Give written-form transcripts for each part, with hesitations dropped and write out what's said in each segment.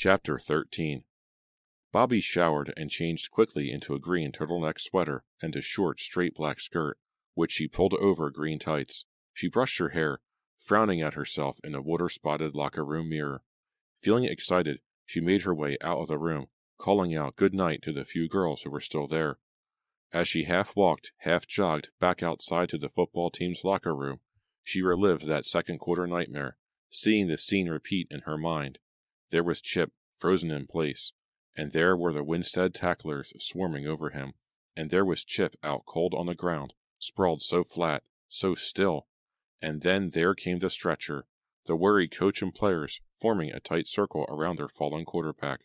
Chapter 13. Bobby showered and changed quickly into a green turtleneck sweater and a short, straight black skirt, which she pulled over green tights. She brushed her hair, frowning at herself in a water-spotted locker room mirror. Feeling excited, she made her way out of the room, calling out good night to the few girls who were still there. As she half walked, half jogged back outside to the football team's locker room, she relived that second quarter nightmare, seeing the scene repeat in her mind. There was Chip, frozen in place, and there were the Winstead tacklers swarming over him, and there was Chip out cold on the ground, sprawled so flat, so still, and then there came the stretcher, the worried coach and players forming a tight circle around their fallen quarterback,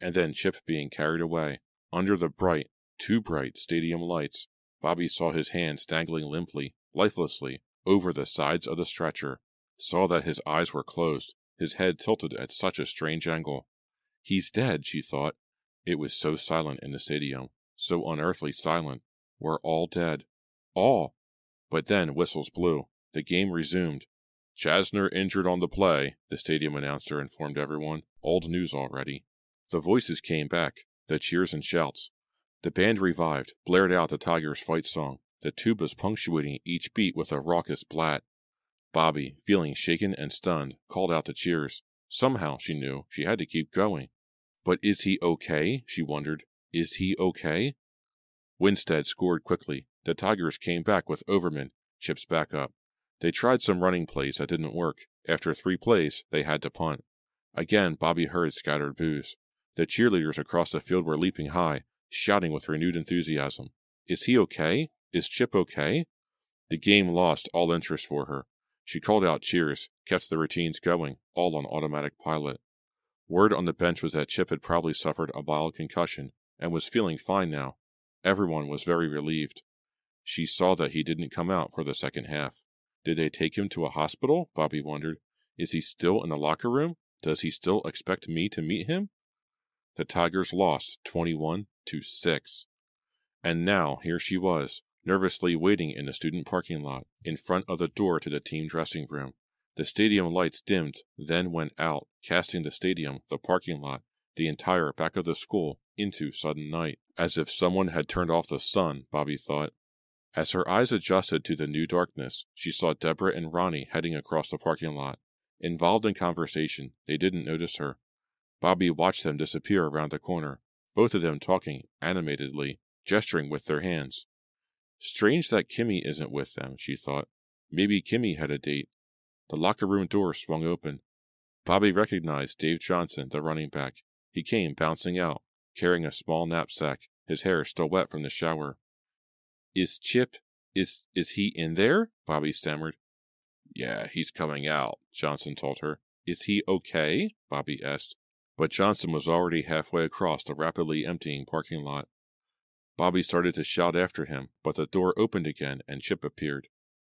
and then Chip being carried away. Under the bright, too bright stadium lights, Bobby saw his hands dangling limply, lifelessly, over the sides of the stretcher, saw that his eyes were closed, his head tilted at such a strange angle. He's dead, she thought. It was so silent in the stadium, so unearthly silent. We're all dead. All. But then whistles blew. The game resumed. Chasner injured on the play, the stadium announcer informed everyone. Old news already. The voices came back, the cheers and shouts. The band revived, blared out the Tigers' fight song, the tubas punctuating each beat with a raucous blat. Bobby, feeling shaken and stunned, called out the cheers. Somehow, she knew, she had to keep going. But is he okay? She wondered. Is he okay? Winstead scored quickly. The Tigers came back with Overman, Chip's backup. They tried some running plays that didn't work. After 3 plays, they had to punt. Again, Bobby heard scattered boos. The cheerleaders across the field were leaping high, shouting with renewed enthusiasm. Is he okay? Is Chip okay? The game lost all interest for her. She called out cheers, kept the routines going, all on automatic pilot. Word on the bench was that Chip had probably suffered a mild concussion and was feeling fine now. Everyone was very relieved. She saw that he didn't come out for the second half. Did they take him to a hospital? Bobby wondered. Is he still in the locker room? Does he still expect me to meet him? The Tigers lost 21-6. And now here she was, nervously waiting in the student parking lot, in front of the door to the team dressing room. The stadium lights dimmed, then went out, casting the stadium, the parking lot, the entire back of the school into sudden night. As if someone had turned off the sun, Bobby thought. As her eyes adjusted to the new darkness, she saw Deborah and Ronnie heading across the parking lot. Involved in conversation, they didn't notice her. Bobby watched them disappear around the corner, both of them talking animatedly, gesturing with their hands. Strange that Kimmy isn't with them, she thought. Maybe Kimmy had a date. The locker room door swung open. Bobby recognized Dave Johnson, the running back. He came bouncing out, carrying a small knapsack, his hair still wet from the shower. Is Chip, is he in there? Bobby stammered. Yeah, he's coming out, Johnson told her. Is he okay? Bobby asked. But Johnson was already halfway across the rapidly emptying parking lot. Bobby started to shout after him, but the door opened again and Chip appeared.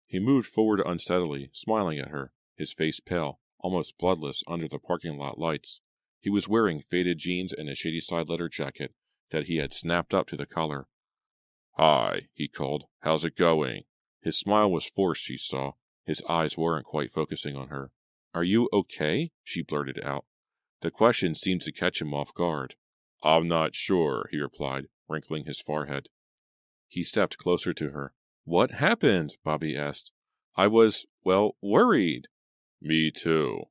He moved forward unsteadily, smiling at her, his face pale, almost bloodless under the parking lot lights. He was wearing faded jeans and a Shadyside leather jacket that he had snapped up to the collar. Hi, he called. How's it going? His smile was forced, she saw. His eyes weren't quite focusing on her. Are you okay? She blurted out. The question seemed to catch him off guard. I'm not sure, he replied, wrinkling his forehead. He stepped closer to her. What happened? Bobby asked. I was, worried. Me too.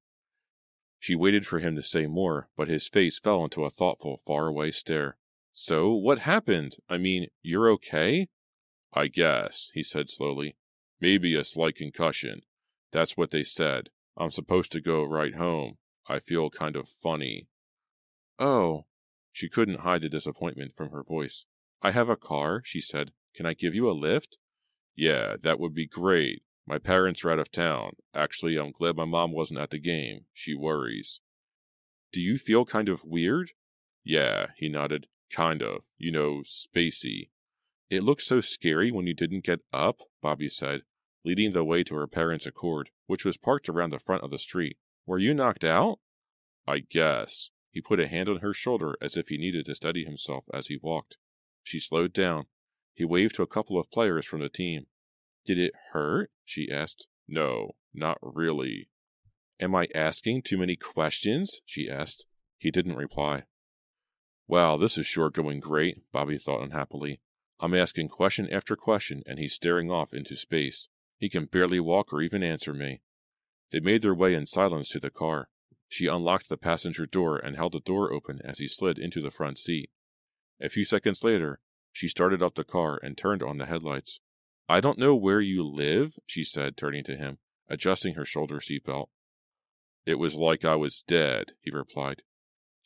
She waited for him to say more, but his face fell into a thoughtful, faraway stare. So, what happened? I mean, you're okay? I guess, he said slowly. Maybe a slight concussion. That's what they said. I'm supposed to go right home. I feel kind of funny. Oh. She couldn't hide the disappointment from her voice. I have a car, she said. Can I give you a lift? Yeah, that would be great. My parents are out of town. Actually, I'm glad my mom wasn't at the game. She worries. Do you feel kind of weird? Yeah, he nodded. Kind of. You know, spacey. It looked so scary when you didn't get up, Bobby said, leading the way to her parents' Accord, which was parked around the front of the street. Were you knocked out? I guess. He put a hand on her shoulder as if he needed to steady himself as he walked. She slowed down. He waved to a couple of players from the team. Did it hurt? She asked. No, not really. Am I asking too many questions? She asked. He didn't reply. Wow, this is sure going great, Bobby thought unhappily. I'm asking question after question, and he's staring off into space. He can barely walk or even answer me. They made their way in silence to the car. She unlocked the passenger door and held the door open as he slid into the front seat. A few seconds later, she started up the car and turned on the headlights. I don't know where you live, she said, turning to him, adjusting her shoulder seatbelt. It was like I was dead, he replied.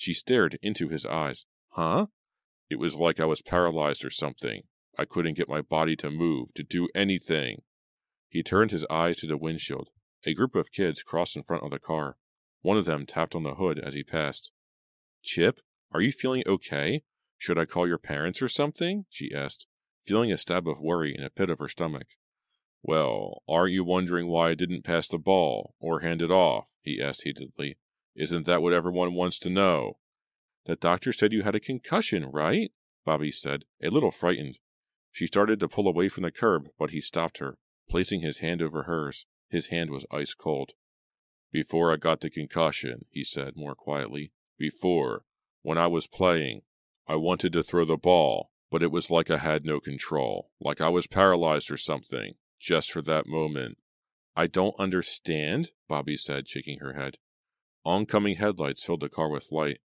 She stared into his eyes. Huh? It was like I was paralyzed or something. I couldn't get my body to move, to do anything. He turned his eyes to the windshield. A group of kids crossed in front of the car. One of them tapped on the hood as he passed. Chip, are you feeling okay? Should I call your parents or something? She asked, feeling a stab of worry in a pit of her stomach. Well, aren't you wondering why I didn't pass the ball, or hand it off? He asked heatedly. Isn't that what everyone wants to know? The doctor said you had a concussion, right? Bobby said, a little frightened. She started to pull away from the curb, but he stopped her, placing his hand over hers. His hand was ice cold. Before I got the concussion, he said more quietly. Before, when I was playing, I wanted to throw the ball, but it was like I had no control, like I was paralyzed or something, just for that moment. I don't understand, Bobby said, shaking her head. Oncoming headlights filled the car with light.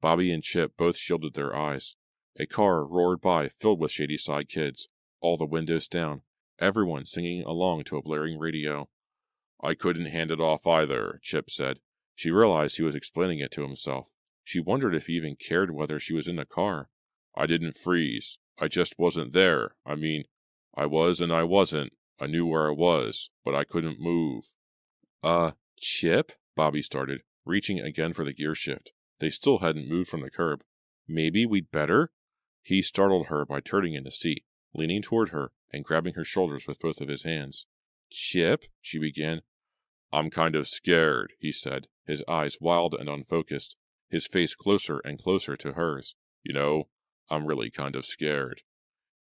Bobby and Chip both shielded their eyes. A car roared by, filled with Shadyside kids, all the windows down, everyone singing along to a blaring radio. I couldn't hand it off either, Chip said. She realized he was explaining it to himself. She wondered if he even cared whether she was in the car. I didn't freeze. I just wasn't there. I mean, I was and I wasn't. I knew where I was, but I couldn't move. Chip? Bobby started, reaching again for the gear shift. They still hadn't moved from the curb. Maybe we'd better? He startled her by turning in the seat, leaning toward her and grabbing her shoulders with both of his hands. Chip? She began. I'm kind of scared, he said, his eyes wild and unfocused, his face closer and closer to hers. You know, I'm really kind of scared.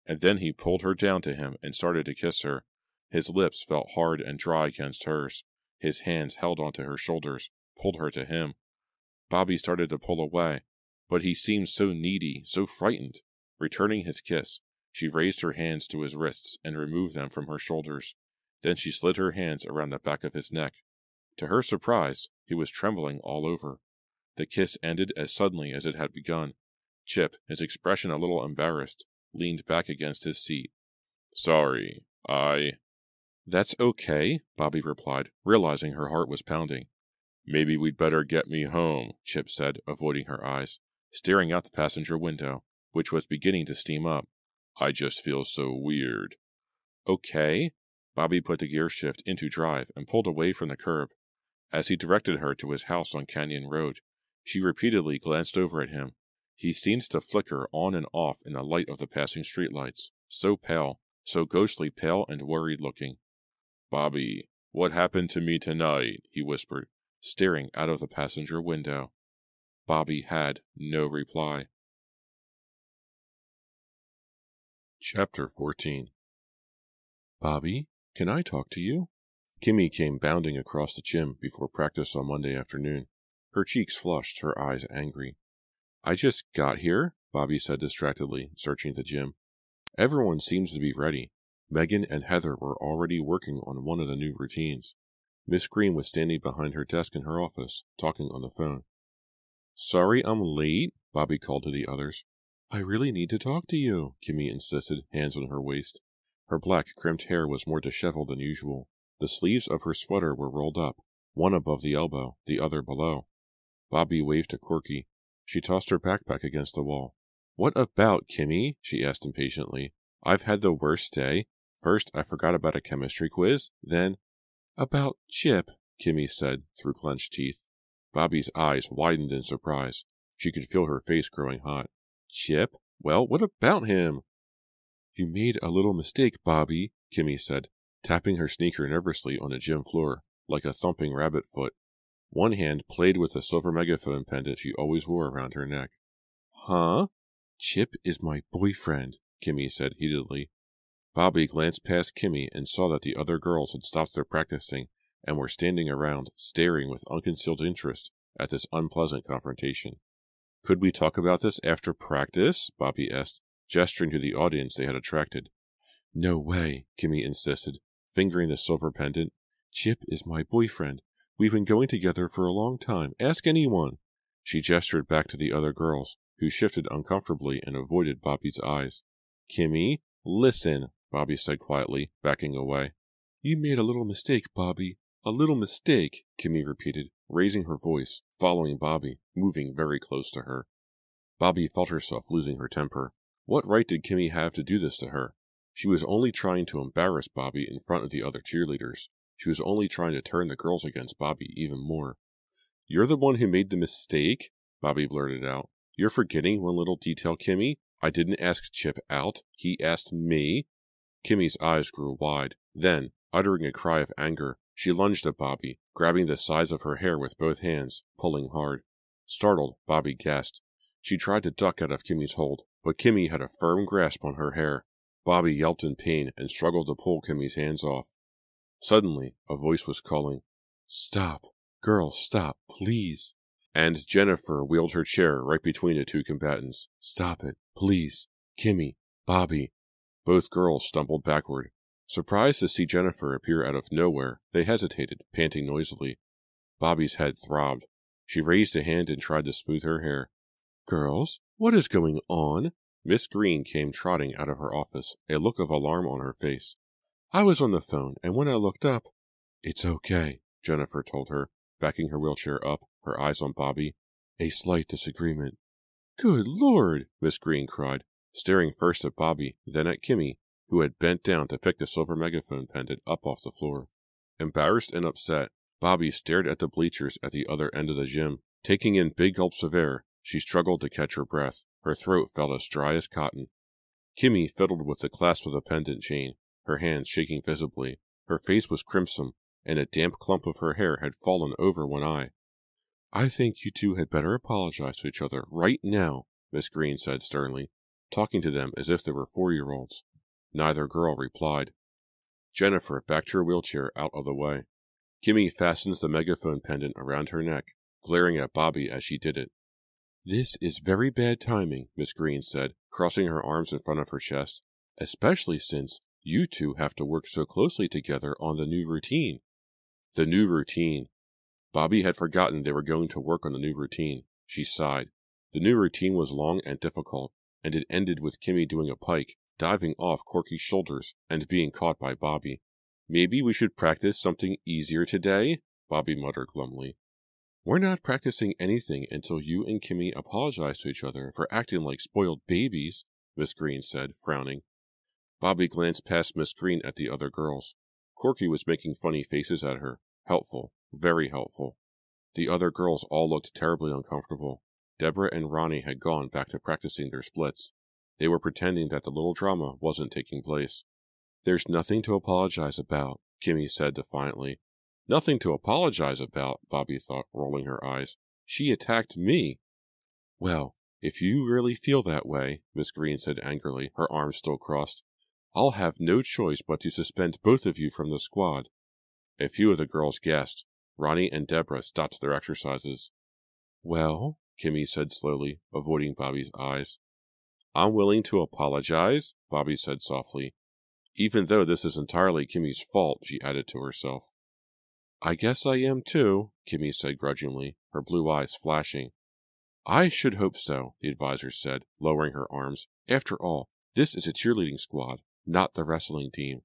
And then he pulled her down to him and started to kiss her. His lips felt hard and dry against hers. His hands held onto her shoulders, pulled her to him. Bobby started to pull away, but he seemed so needy, so frightened. Returning his kiss, she raised her hands to his wrists and removed them from her shoulders. Then she slid her hands around the back of his neck. To her surprise, he was trembling all over. The kiss ended as suddenly as it had begun. Chip, his expression a little embarrassed, leaned back against his seat. Sorry, That's okay, Bobby replied, realizing her heart was pounding. Maybe we'd better get me home, Chip said, avoiding her eyes, staring out the passenger window, which was beginning to steam up. I just feel so weird. Okay. Bobby put the gear shift into drive and pulled away from the curb. As he directed her to his house on Canyon Road, she repeatedly glanced over at him. He seemed to flicker on and off in the light of the passing streetlights, so pale, so ghostly pale and worried looking. Bobby, what happened to me tonight? He whispered, staring out of the passenger window. Bobby had no reply. Chapter 14. Bobby, can I talk to you? Kimmy came bounding across the gym before practice on Monday afternoon, her cheeks flushed, her eyes angry. I just got here, Bobby said distractedly, searching the gym. Everyone seems to be ready. Megan and Heather were already working on one of the new routines. Miss Green was standing behind her desk in her office, talking on the phone. Sorry I'm late, Bobby called to the others. I really need to talk to you, Kimmy insisted, hands on her waist. Her black, crimped hair was more disheveled than usual. The sleeves of her sweater were rolled up, one above the elbow, the other below. Bobby waved to Corky. She tossed her backpack against the wall. What about, Kimmy? She asked impatiently. I've had the worst day. First, I forgot about a chemistry quiz, then... About Chip, Kimmy said, through clenched teeth. Bobby's eyes widened in surprise. She could feel her face growing hot. Chip? Well, what about him? You made a little mistake, Bobby, Kimmy said, tapping her sneaker nervously on the gym floor, like a thumping rabbit foot. One hand played with the silver megaphone pendant she always wore around her neck. Huh? Chip is my boyfriend, Kimmy said heatedly. Bobby glanced past Kimmy and saw that the other girls had stopped their practicing and were standing around, staring with unconcealed interest at this unpleasant confrontation. Could we talk about this after practice? Bobby asked, gesturing to the audience they had attracted. No way, Kimmy insisted, fingering the silver pendant. Chip is my boyfriend. We've been going together for a long time. Ask anyone. She gestured back to the other girls, who shifted uncomfortably and avoided Bobby's eyes. Kimmy, listen, Bobby said quietly, backing away. You made a little mistake, Bobby. A little mistake, Kimmy repeated, raising her voice, following Bobby, moving very close to her. Bobby felt herself losing her temper. What right did Kimmy have to do this to her? She was only trying to embarrass Bobby in front of the other cheerleaders. She was only trying to turn the girls against Bobby even more. You're the one who made the mistake? Bobby blurted out. You're forgetting one little detail, Kimmy. I didn't ask Chip out. He asked me. Kimmy's eyes grew wide. Then, uttering a cry of anger, she lunged at Bobby, grabbing the sides of her hair with both hands, pulling hard. Startled, Bobby gasped. She tried to duck out of Kimmy's hold, but Kimmy had a firm grasp on her hair. Bobby yelped in pain and struggled to pull Kimmy's hands off. Suddenly, a voice was calling, Stop! Girls, stop, please! And Jennifer wheeled her chair right between the two combatants. Stop it, please! Kimmy! Bobby! Both girls stumbled backward. Surprised to see Jennifer appear out of nowhere, they hesitated, panting noisily. Bobby's head throbbed. She raised a hand and tried to smooth her hair. Girls, what is going on? Miss Green came trotting out of her office, a look of alarm on her face. I was on the phone, and when I looked up... It's okay, Jennifer told her, backing her wheelchair up, her eyes on Bobby. A slight disagreement. Good Lord, Miss Green cried, staring first at Bobby, then at Kimmy, who had bent down to pick the silver megaphone pendant up off the floor. Embarrassed and upset, Bobby stared at the bleachers at the other end of the gym. Taking in big gulps of air, she struggled to catch her breath. Her throat felt as dry as cotton. Kimmy fiddled with the clasp of the pendant chain, her hands shaking visibly. Her face was crimson, and a damp clump of her hair had fallen over one eye. I think you two had better apologize to each other right now, Miss Green said sternly, talking to them as if they were 4-year-olds. Neither girl replied. Jennifer backed her wheelchair out of the way. Kimmy fastens the megaphone pendant around her neck, glaring at Bobby as she did it. This is very bad timing, Miss Green said, crossing her arms in front of her chest, especially since you two have to work so closely together on the new routine. The new routine. Bobby had forgotten they were going to work on the new routine. She sighed. The new routine was long and difficult, and it ended with Kimmy doing a pike, diving off Corky's shoulders, and being caught by Bobby. Maybe we should practice something easier today? Bobby muttered glumly. We're not practicing anything until you and Kimmy apologize to each other for acting like spoiled babies, Miss Green said, frowning. Bobby glanced past Miss Green at the other girls. Corky was making funny faces at her. Helpful. Very helpful. The other girls all looked terribly uncomfortable. Deborah and Ronnie had gone back to practicing their splits. They were pretending that the little drama wasn't taking place. There's nothing to apologize about, Kimmy said defiantly. Nothing to apologize about, Bobby thought, rolling her eyes. She attacked me. Well, if you really feel that way, Miss Green said angrily, her arms still crossed, I'll have no choice but to suspend both of you from the squad. A few of the girls gasped. Ronnie and Deborah stopped their exercises. Well, Kimmy said slowly, avoiding Bobby's eyes. I'm willing to apologize, Bobby said softly. Even though this is entirely Kimmy's fault, she added to herself. I guess I am too, Kimmy said grudgingly, her blue eyes flashing. I should hope so, the advisor said, lowering her arms. After all, this is a cheerleading squad, not the wrestling team.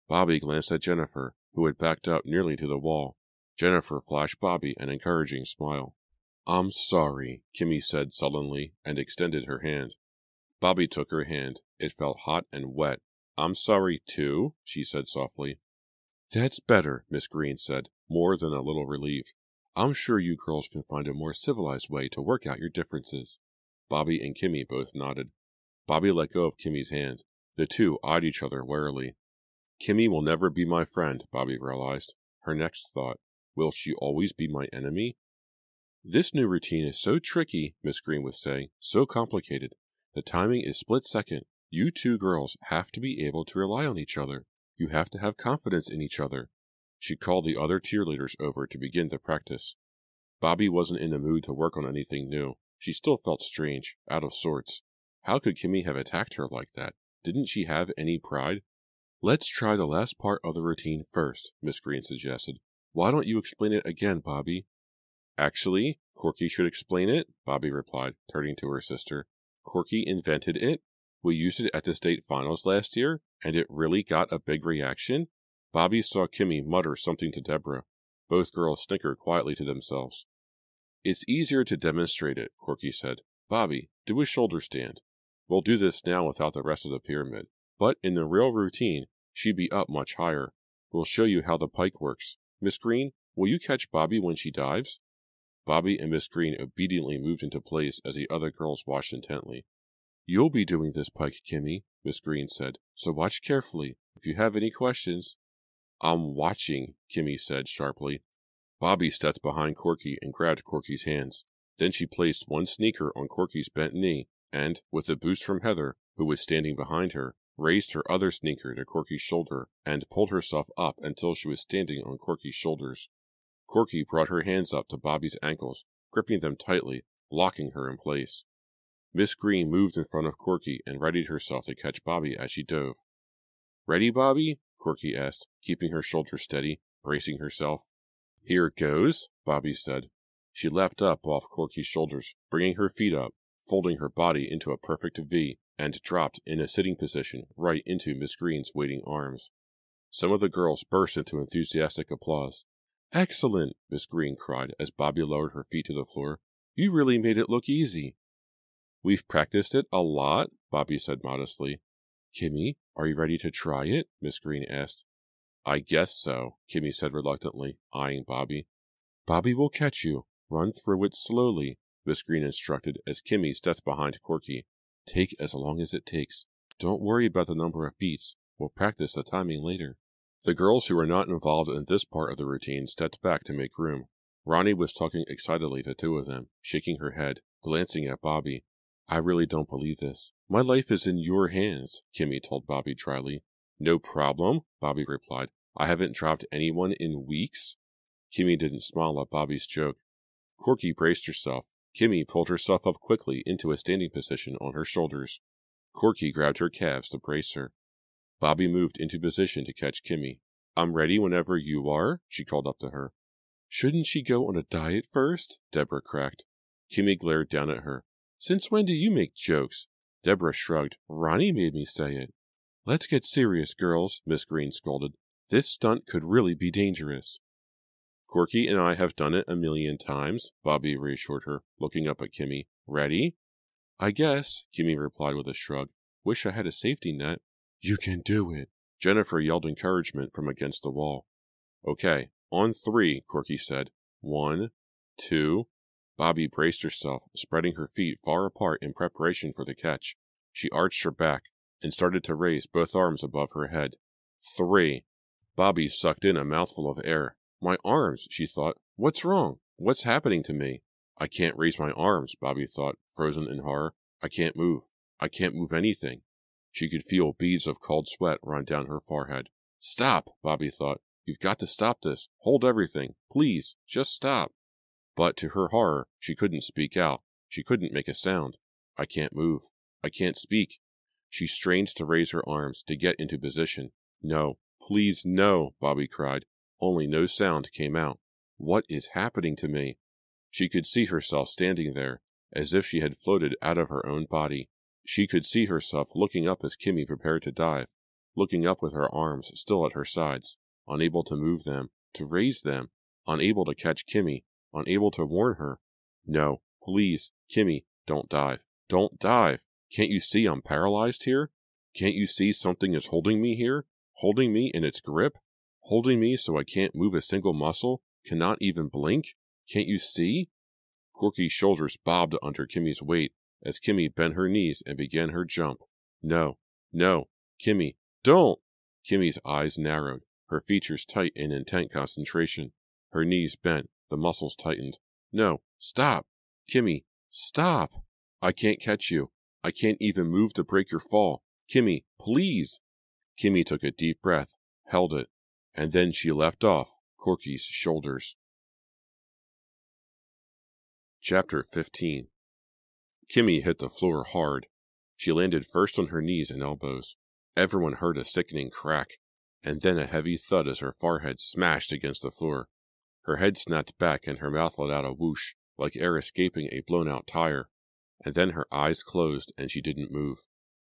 Bobby glanced at Jennifer, who had backed up nearly to the wall. Jennifer flashed Bobby an encouraging smile. I'm sorry, Kimmy said sullenly, and extended her hand. Bobby took her hand. It felt hot and wet. I'm sorry, too, she said softly. That's better, Miss Green said, more than a little relieved. I'm sure you girls can find a more civilized way to work out your differences. Bobby and Kimmy both nodded. Bobby let go of Kimmy's hand. The two eyed each other warily. Kimmy will never be my friend, Bobby realized. Her next thought, will she always be my enemy? This new routine is so tricky, Miss Green was saying, so complicated. The timing is split second. You two girls have to be able to rely on each other. You have to have confidence in each other. She called the other cheerleaders over to begin the practice. Bobby wasn't in the mood to work on anything new. she still felt strange, out of sorts. How could Kimmy have attacked her like that? Didn't she have any pride? Let's try the last part of the routine first, Miss Green suggested. Why don't you explain it again, Bobby? Actually, Corky should explain it, Bobby replied, turning to her sister. Corky invented it. We used it at the state finals last year, and it really got a big reaction. Bobby saw Kimmy mutter something to Deborah. Both girls snickered quietly to themselves. It's easier to demonstrate it, Corky said. Bobby, do a shoulder stand. We'll do this now without the rest of the pyramid. But in the real routine, she'd be up much higher. We'll show you how the pike works. Miss Green, will you catch Bobby when she dives? Bobby and Miss Green obediently moved into place as the other girls watched intently. You'll be doing this pike, Kimmy, Miss Green said, so watch carefully. If you have any questions... I'm watching, Kimmy said sharply. Bobby stepped behind Corky and grabbed Corky's hands. Then she placed one sneaker on Corky's bent knee and, with a boost from Heather, who was standing behind her, raised her other sneaker to Corky's shoulder and pulled herself up until she was standing on Corky's shoulders. Corky brought her hands up to Bobby's ankles, gripping them tightly, locking her in place. Miss Green moved in front of Corky and readied herself to catch Bobby as she dove. Ready, Bobby? Corky asked, keeping her shoulders steady, bracing herself. Here it goes, Bobby said. She leapt up off Corky's shoulders, bringing her feet up, folding her body into a perfect V, and dropped in a sitting position right into Miss Green's waiting arms. Some of the girls burst into enthusiastic applause. Excellent, Miss Green cried as Bobby lowered her feet to the floor. You really made it look easy. We've practiced it a lot, Bobby said modestly. Kimmy, are you ready to try it? Miss Green asked. I guess so, Kimmy said reluctantly, eyeing Bobby. Bobby will catch you. Run through it slowly, Miss Green instructed as Kimmy stepped behind Corky. Take as long as it takes. Don't worry about the number of beats. We'll practice the timing later. The girls who were not involved in this part of the routine stepped back to make room. Ronnie was talking excitedly to two of them, shaking her head, glancing at Bobby. I really don't believe this. My life is in your hands, Kimmy told Bobby dryly. No problem, Bobby replied. I haven't dropped anyone in weeks. Kimmy didn't smile at Bobby's joke. Corky braced herself. Kimmy pulled herself up quickly into a standing position on her shoulders. Corky grabbed her calves to brace her. Bobby moved into position to catch Kimmy. I'm ready whenever you are, she called up to her. Shouldn't she go on a diet first? Deborah cracked. Kimmy glared down at her. Since when do you make jokes? Deborah shrugged. Ronnie made me say it. Let's get serious, girls, Miss Green scolded. This stunt could really be dangerous. Corky and I have done it a million times, Bobby reassured her, looking up at Kimmy. Ready? I guess, Kimmy replied with a shrug. Wish I had a safety net. You can do it. Jennifer yelled encouragement from against the wall. Okay, on 3, Corky said. 1, 2. Bobby braced herself, spreading her feet far apart in preparation for the catch. She arched her back and started to raise both arms above her head. 3. Bobby sucked in a mouthful of air. My arms, she thought. What's wrong? What's happening to me? I can't raise my arms, Bobby thought, frozen in horror. I can't move. I can't move anything. She could feel beads of cold sweat run down her forehead. Stop, Bobby thought. You've got to stop this. Hold everything. Please, just stop. But to her horror, she couldn't speak out. She couldn't make a sound. I can't move. I can't speak. She strained to raise her arms, to get into position. No, please no, Bobby cried. Only no sound came out. What is happening to me? She could see herself standing there, as if she had floated out of her own body. She could see herself looking up as Kimmy prepared to dive, looking up with her arms still at her sides, unable to move them, to raise them, unable to catch Kimmy, unable to warn her. No, please, Kimmy, don't dive. Don't dive. Can't you see I'm paralyzed here? Can't you see something is holding me here? Holding me in its grip? Holding me so I can't move a single muscle? Cannot even blink? Can't you see? Corky's shoulders bobbed under Kimmy's weight as Kimmy bent her knees and began her jump. No, no, Kimmy, don't! Kimmy's eyes narrowed, her features tight in intent concentration. Her knees bent, the muscles tightened. No, stop! Kimmy, stop! I can't catch you. I can't even move to break your fall. Kimmy, please! Kimmy took a deep breath, held it, and then she leapt off Corky's shoulders. Chapter 15. Kimmy hit the floor hard. She landed first on her knees and elbows. Everyone heard a sickening crack, and then a heavy thud as her forehead smashed against the floor. Her head snapped back and her mouth let out a whoosh, like air escaping a blown-out tire. And then her eyes closed and she didn't move.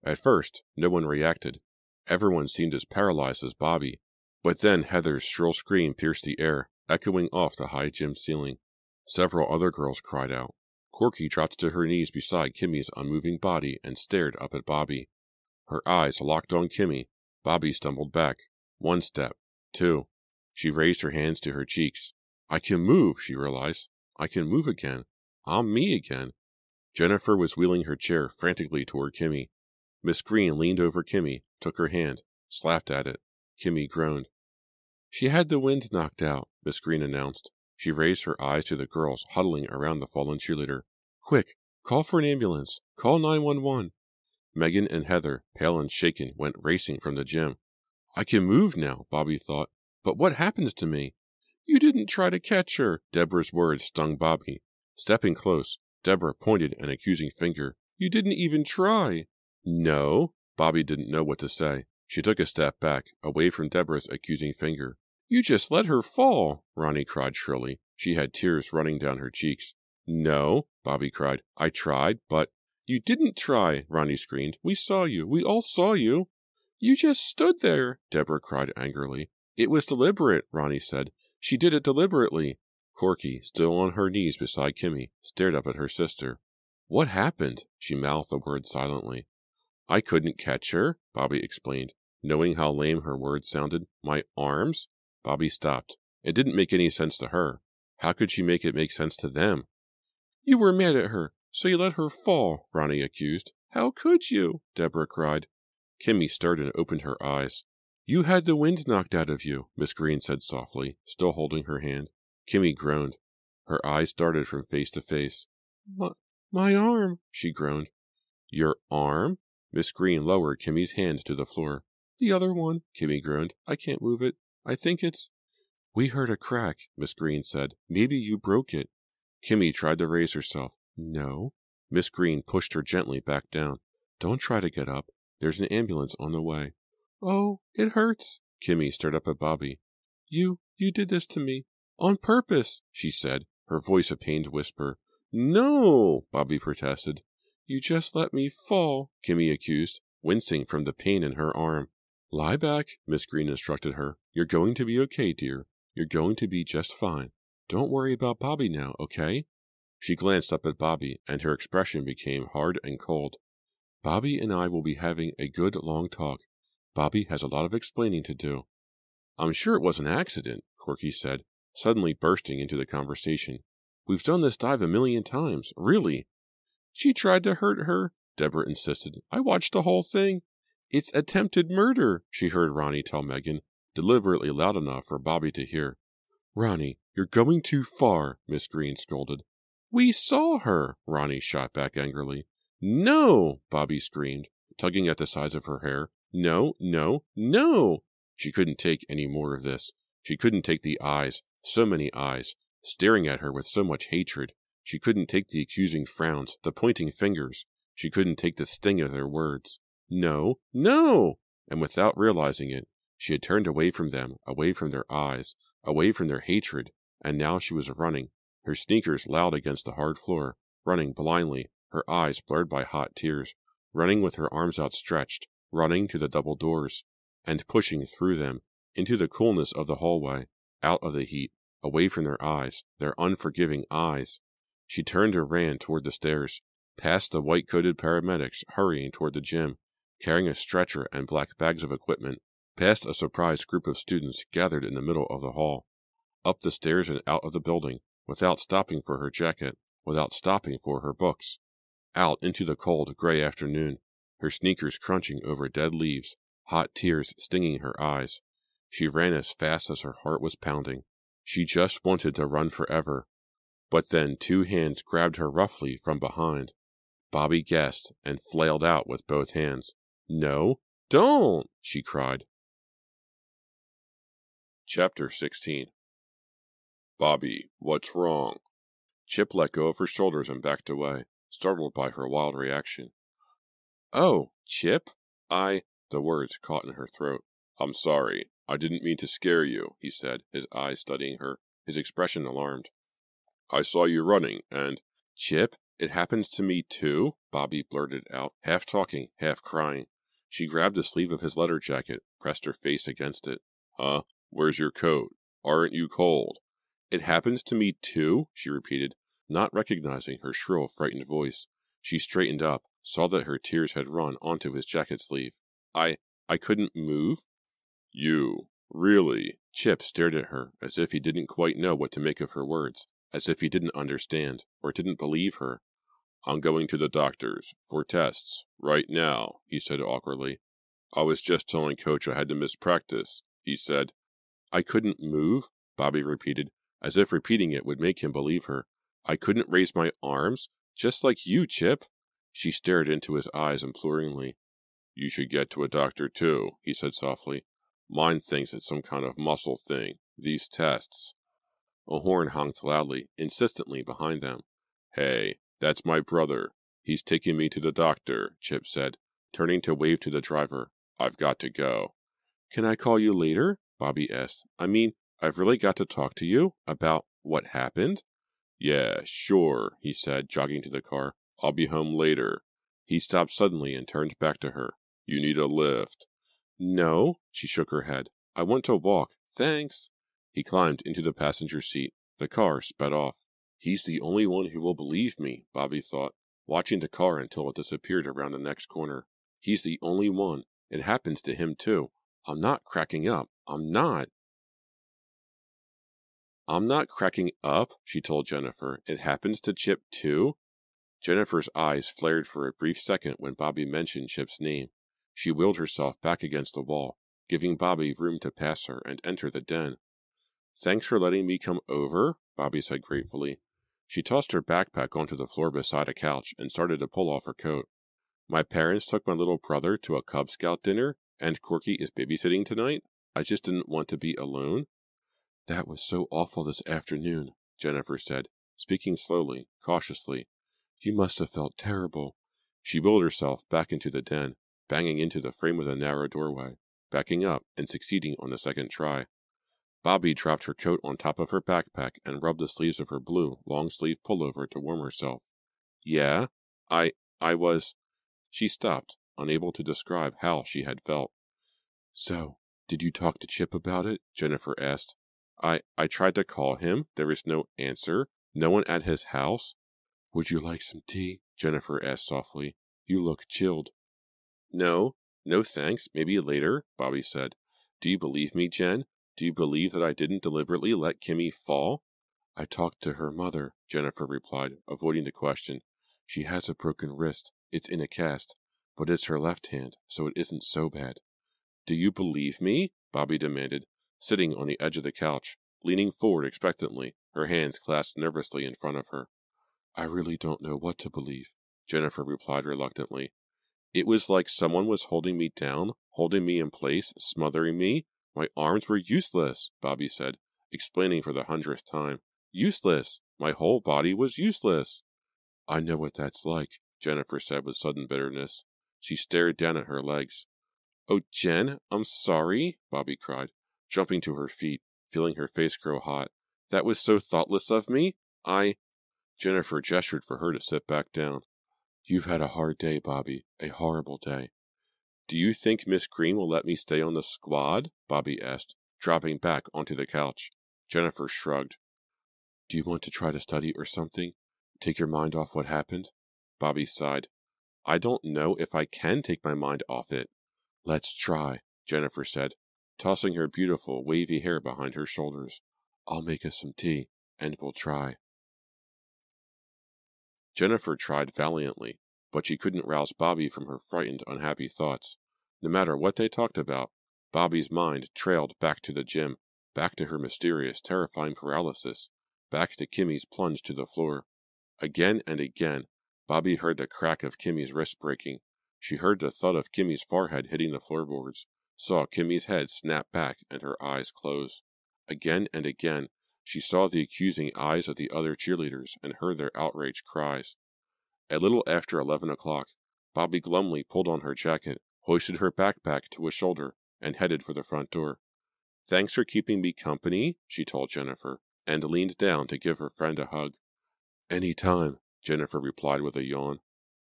At first, no one reacted. Everyone seemed as paralyzed as Bobby. But then Heather's shrill scream pierced the air, echoing off the high gym ceiling. Several other girls cried out. Corky dropped to her knees beside Kimmy's unmoving body and stared up at Bobby. Her eyes locked on Kimmy. Bobby stumbled back. 1 step. 2. She raised her hands to her cheeks. I can move, she realized. I can move again. I'm me again. Jennifer was wheeling her chair frantically toward Kimmy. Miss Green leaned over Kimmy, took her hand, slapped at it. Kimmy groaned. She had the wind knocked out, Miss Green announced. She raised her eyes to the girls huddling around the fallen cheerleader. Quick, call for an ambulance. Call 911. Megan and Heather, pale and shaken, went racing from the gym. I can move now, Bobby thought. But what happened to me? You didn't try to catch her. Deborah's words stung Bobby. Stepping close, Deborah pointed an accusing finger. You didn't even try. No. Bobby didn't know what to say. She took a step back, away from Deborah's accusing finger. You just let her fall, Ronnie cried shrilly. She had tears running down her cheeks. No, Bobby cried. I tried, but... You didn't try, Ronnie screamed. We saw you. We all saw you. You just stood there, Deborah cried angrily. It was deliberate, Ronnie said. She did it deliberately. Corky, still on her knees beside Kimmy, stared up at her sister. What happened? She mouthed the word silently. I couldn't catch her, Bobby explained, knowing how lame her words sounded. My arms? Bobby stopped. It didn't make any sense to her. How could she make it make sense to them? You were mad at her, so you let her fall, Ronnie accused. How could you? Deborah cried. Kimmy stirred and opened her eyes. You had the wind knocked out of you, Miss Green said softly, still holding her hand. Kimmy groaned. Her eyes darted from face to face. My arm, she groaned. Your arm? Miss Green lowered Kimmy's hand to the floor. The other one, Kimmy groaned. I can't move it. I think it's... We heard a crack, Miss Green said. Maybe you broke it. Kimmy tried to raise herself. No. Miss Green pushed her gently back down. Don't try to get up. There's an ambulance on the way. Oh, it hurts. Kimmy stared up at Bobby. You did this to me. On purpose, she said, her voice a pained whisper. No, Bobby protested. You just let me fall, Kimmy accused, wincing from the pain in her arm. Lie back, Miss Green instructed her. You're going to be okay, dear. You're going to be just fine. Don't worry about Bobby now, okay? She glanced up at Bobby, and her expression became hard and cold. Bobby and I will be having a good long talk. Bobby has a lot of explaining to do. I'm sure it was an accident, Corky said, suddenly bursting into the conversation. We've done this dive 1,000,000 times, really. She tried to hurt her, Deborah insisted. I watched the whole thing. It's attempted murder, she heard Ronnie tell Megan, deliberately loud enough for Bobby to hear. Ronnie, you're going too far, Miss Green scolded. We saw her, Ronnie shot back angrily. No, Bobby screamed, tugging at the sides of her hair. No, no, no! She couldn't take any more of this. She couldn't take the eyes, so many eyes, staring at her with so much hatred. She couldn't take the accusing frowns, the pointing fingers. She couldn't take the sting of their words. No, no! And without realizing it, she had turned away from them, away from their eyes, away from their hatred, and now she was running, her sneakers loud against the hard floor, running blindly, her eyes blurred by hot tears, running with her arms outstretched, running to the double doors, and pushing through them, into the coolness of the hallway, out of the heat, away from their eyes, their unforgiving eyes. She turned and ran toward the stairs, past the white-coated paramedics hurrying toward the gym, carrying a stretcher and black bags of equipment, past a surprised group of students gathered in the middle of the hall, up the stairs and out of the building, without stopping for her jacket, without stopping for her books, out into the cold, gray afternoon, her sneakers crunching over dead leaves, hot tears stinging her eyes. She ran as fast as her heart was pounding. She just wanted to run forever. But then 2 hands grabbed her roughly from behind. Bobby gasped and flailed out with both hands. No, don't, she cried. Chapter 16. Bobby, what's wrong? Chip let go of her shoulders and backed away, startled by her wild reaction. "Oh, Chip? The words caught in her throat. "I'm sorry. I didn't mean to scare you," he said, his eyes studying her, his expression alarmed. "I saw you running, and—" "Chip, it happens to me too," Bobby blurted out, half talking, half crying. She grabbed the sleeve of his leather jacket, pressed her face against it. "Huh? Where's your coat? Aren't you cold?" "It happens to me too," she repeated, not recognizing her shrill, frightened voice. She straightened up, saw that her tears had run onto his jacket sleeve. I couldn't move?" "You? Really?" Chip stared at her, as if he didn't quite know what to make of her words, as if he didn't understand, or didn't believe her. "I'm going to the doctor's, for tests, right now," he said awkwardly. "I was just telling Coach I had to miss practice," he said. "I couldn't move?" Bobby repeated, as if repeating it would make him believe her. "I couldn't raise my arms? Just like you, Chip." She stared into his eyes imploringly. "You should get to a doctor, too," he said softly. "Mine thinks it's some kind of muscle thing. These tests." A horn honked loudly, insistently behind them. "Hey, that's my brother. He's taking me to the doctor," Chip said, turning to wave to the driver. "I've got to go." "Can I call you later?" Bobby asked. I've really got to talk to you about what happened." "Yeah, sure," he said, jogging to the car. "I'll be home later." He stopped suddenly and turned back to her. "You need a lift." "No," she shook her head. "I want to walk. Thanks." He climbed into the passenger seat. The car sped off. He's the only one who will believe me, Bobby thought, watching the car until it disappeared around the next corner. He's the only one. It happens to him, too. I'm not cracking up. I'm not cracking up, she told Jennifer. It happens to Chip, too? Jennifer's eyes flared for a brief second when Bobby mentioned Chip's name. She wheeled herself back against the wall, giving Bobby room to pass her and enter the den. "Thanks for letting me come over," Bobby said gratefully. She tossed her backpack onto the floor beside a couch and started to pull off her coat. "My parents took my little brother to a Cub Scout dinner, and Corky is babysitting tonight. I just didn't want to be alone." "That was so awful this afternoon," Jennifer said, speaking slowly, cautiously. "You must have felt terrible." She wheeled herself back into the den, banging into the frame of the narrow doorway, backing up and succeeding on the second try. Bobby dropped her coat on top of her backpack and rubbed the sleeves of her blue, long-sleeve pullover to warm herself. "Yeah? I was—" She stopped, unable to describe how she had felt. "So, did you talk to Chip about it?" Jennifer asked. I tried to call him. There was no answer. No one at his house." "Would you like some tea?" Jennifer asked softly. "You look chilled." No, thanks. Maybe later," Bobby said. "Do you believe me, Jen? Do you believe that I didn't deliberately let Kimmy fall?" "I talked to her mother," Jennifer replied, avoiding the question. "She has a broken wrist. It's in a cast, but it's her left hand, so it isn't so bad." "Do you believe me?" Bobby demanded, sitting on the edge of the couch, leaning forward expectantly, her hands clasped nervously in front of her. "I really don't know what to believe," Jennifer replied reluctantly. "It was like someone was holding me down, holding me in place, smothering me. My arms were useless," Bobby said, explaining for the 100th time. "Useless! My whole body was useless." "I know what that's like," Jennifer said with sudden bitterness. She stared down at her legs. "Oh, Jen, I'm sorry," Bobby cried, jumping to her feet, feeling her face grow hot. "That was so thoughtless of me. Jennifer gestured for her to sit back down. "You've had a hard day, Bobby, a horrible day." "Do you think Miss Green will let me stay on the squad?" Bobby asked, dropping back onto the couch. Jennifer shrugged. "Do you want to try to study or something? Take your mind off what happened?" Bobby sighed. "I don't know if I can take my mind off it." "Let's try," Jennifer said, tossing her beautiful, wavy hair behind her shoulders. "I'll make us some tea, and we'll try." Jennifer tried valiantly, but she couldn't rouse Bobby from her frightened, unhappy thoughts. No matter what they talked about, Bobby's mind trailed back to the gym, back to her mysterious, terrifying paralysis, back to Kimmy's plunge to the floor. Again and again, Bobby heard the crack of Kimmy's wrist breaking. She heard the thud of Kimmy's forehead hitting the floorboards, saw Kimmy's head snap back and her eyes close. Again and again, she saw the accusing eyes of the other cheerleaders and heard their outraged cries. A little after 11 o'clock, Bobby glumly pulled on her jacket, hoisted her backpack to a shoulder, and headed for the front door. "Thanks for keeping me company," she told Jennifer, and leaned down to give her friend a hug. "Any time," Jennifer replied with a yawn.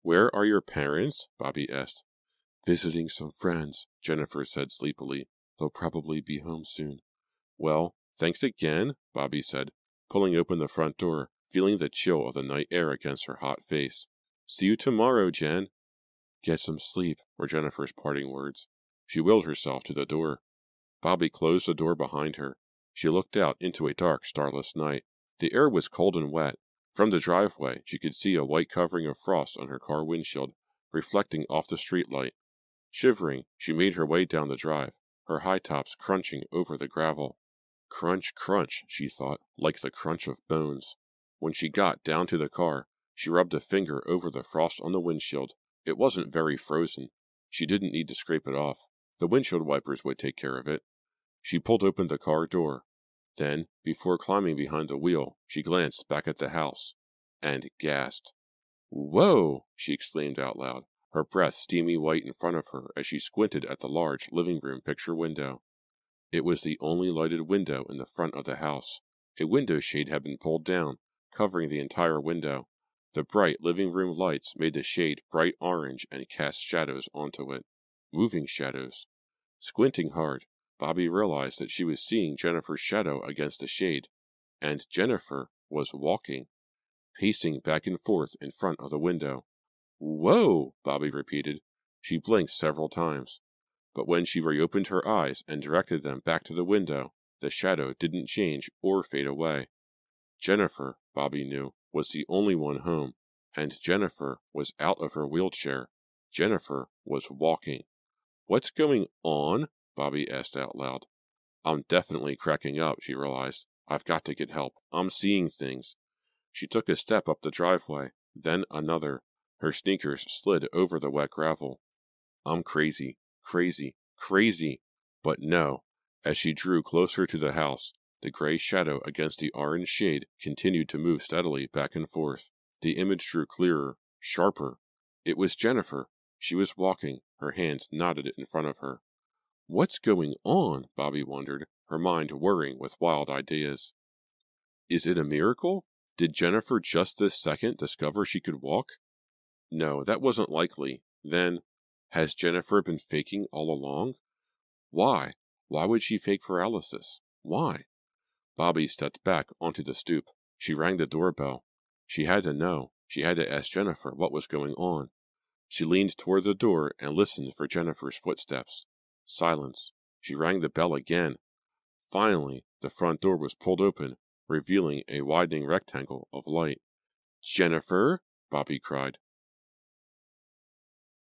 "Where are your parents?" Bobby asked. "Visiting some friends," Jennifer said sleepily. "They'll probably be home soon." "Well, thanks again," Bobby said, pulling open the front door, feeling the chill of the night air against her hot face. "See you tomorrow, Jen." "Get some sleep," were Jennifer's parting words. She willed herself to the door. Bobby closed the door behind her. She looked out into a dark, starless night. The air was cold and wet. From the driveway, she could see a white covering of frost on her car windshield, reflecting off the streetlight. Shivering, she made her way down the drive, her high tops crunching over the gravel. Crunch, crunch, she thought, like the crunch of bones. When she got down to the car, she rubbed a finger over the frost on the windshield. It wasn't very frozen. She didn't need to scrape it off. The windshield wipers would take care of it. She pulled open the car door. Then, before climbing behind the wheel, she glanced back at the house and gasped. "Whoa!" she exclaimed out loud, her breath steamy white in front of her as she squinted at the large living room picture window. It was the only lighted window in the front of the house. A window shade had been pulled down, covering the entire window. The bright living room lights made the shade bright orange and cast shadows onto it. Moving shadows. Squinting hard, Bobby realized that she was seeing Jennifer's shadow against the shade, and Jennifer was walking, pacing back and forth in front of the window. "Whoa!" Bobby repeated. She blinked several times, but when she reopened her eyes and directed them back to the window, the shadow didn't change or fade away. Jennifer, Bobby knew, was the only one home, and Jennifer was out of her wheelchair. Jennifer was walking. "What's going on?" Bobby asked out loud. "I'm definitely cracking up," she realized. "I've got to get help. I'm seeing things." She took a step up the driveway, then another. Her sneakers slid over the wet gravel. "I'm crazy, crazy, crazy." But no, as she drew closer to the house, the gray shadow against the orange shade continued to move steadily back and forth. The image drew clearer, sharper. It was Jennifer. She was walking, her hands knotted in front of her. "What's going on?" Bobby wondered, her mind whirring with wild ideas. Is it a miracle? Did Jennifer just this second discover she could walk? No, that wasn't likely. Then, has Jennifer been faking all along? Why? Why would she fake paralysis? Why? Bobby stepped back onto the stoop. She rang the doorbell. She had to know. She had to ask Jennifer what was going on. She leaned toward the door and listened for Jennifer's footsteps. Silence. She rang the bell again. Finally, the front door was pulled open, revealing a widening rectangle of light. "Jennifer!" Bobby cried.